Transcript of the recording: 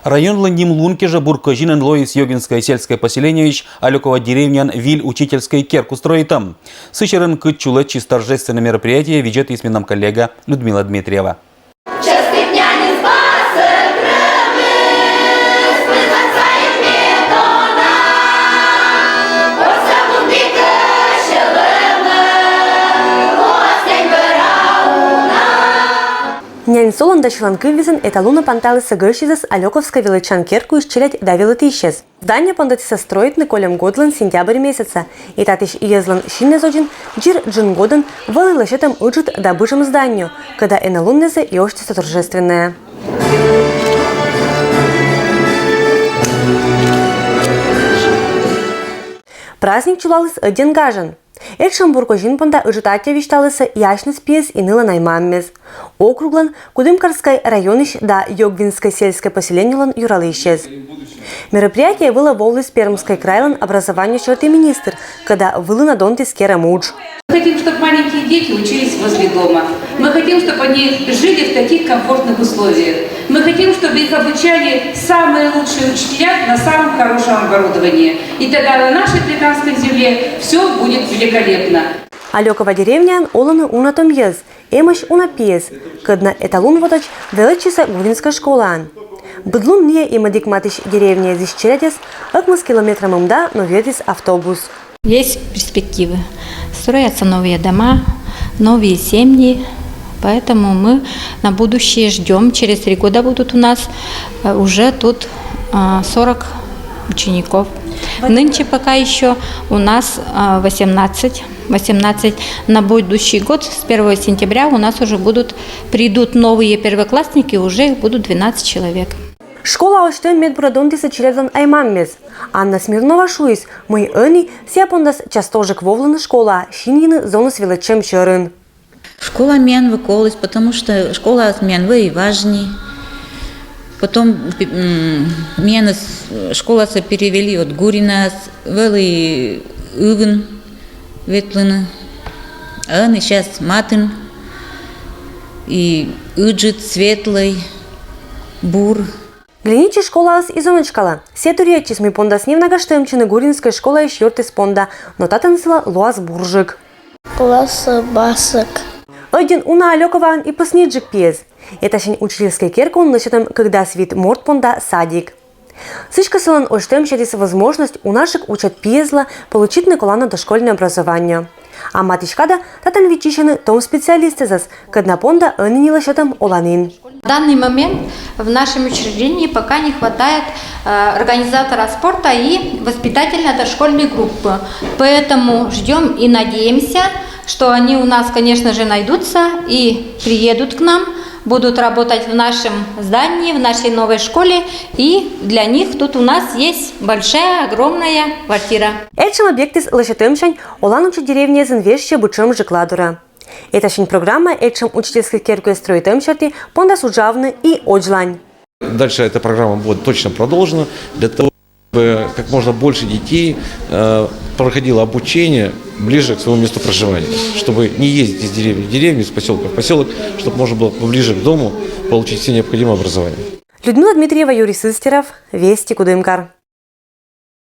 Район Ландим Лункежа Буркожинен Лоис Йогинское сельское поселение Алекова деревнян Виль учительской керку строит там. Сычерен Кытчулечи торжественное мероприятие ведет изменам коллега Людмила Дмитриева. Нянь солон да членки визен эталуна панталы сыгырщизес Алековской величан керку исчелять давилы исчез. Здание пандатиса строит на колем годлан сентябрь месяца. И татиш езлан шиннезоджин джир джин годен валы лащетом уджит добычем зданию, когда эналуннезе и оштиса торжественная. Праздник чулалыс один гажен. Экшен Буркожин панда ожитатя вишталыса яшныс пьес и ныла наймаммез. Округлан Кудымкарской районыш да Йогвинской сельское поселение юралы исчез. Мероприятие было в область Пермской крайлан образования черты министр, когда вылы на донте скера мудж. Мы хотим, чтобы маленькие дети учились возле дома. Мы хотим, чтобы они жили в таких комфортных условиях. Мы хотим, чтобы их обучали самые лучшие учителя на самом хорошем оборудовании. И тогда на нашей прекрасной земле все будет великолепно. Алекова деревня оланы унатом ез, эмаш унапиез, когда эталун водач величиса Гуринская школа. Быдлун не и мадикматиш деревня здесь чередес, акмас километрам мда, но ведис автобус. Есть перспективы. Строятся новые дома, новые семьи. Поэтому мы на будущее ждем. Через 3 года будут у нас уже тут 40 учеников. Нынче пока еще у нас 18. На будущий год с 1 сентября у нас уже придут новые первоклассники, уже их будут 12 человек. Школа оштен медбурадонтиса чередан аймаммез. Анна Смирнова шуис, мой ыни, сяпондас частожик вовлана школа, шингины зону с величем черын. Школа мен выколась, потому что школа мен вы и важней. Потом мен школа перевели от Гурина, вели Угн, Ветлина, а сейчас Матин и Уджит, Светлый, Бур. Глиничи школа с изоночкала. Сетуречи с ми понда снивнага штемчины Гуринской школа и шьорты понда, но татансила Луаз Буржик. Класс басок. Один уна Алекован и посниджик пьез. Это шень учительской керку он насчетом, когда свит морд понда садик. Сычка селан оштем щадис возможность у наших учат пьезла получить Николану дошкольное образование. А матичкада татан вичишины том специалисты зас, когда понда анинила счетом оланин. В данный момент в нашем учреждении пока не хватает организатора спорта и воспитательно-дошкольной группы. Поэтому ждем и надеемся, что они у нас, конечно же, найдутся и приедут к нам, будут работать в нашем здании, в нашей новой школе. И для них тут у нас есть большая, огромная квартира. Этим объектис лошадымшань оланучи деревня зенвеща бучем жекладура. Это шень программа этим учительской керкой строит эмшерти понда суджавны и оджлань. Дальше эта программа будет точно продолжена для того, чтобы как можно больше детей проходило обучение ближе к своему месту проживания, чтобы не ездить из деревни в деревню, из поселка в поселок, чтобы можно было поближе к дому получить все необходимое образование. Людмила Дмитриева, Юрий Сыстеров, Вести Кудымкар.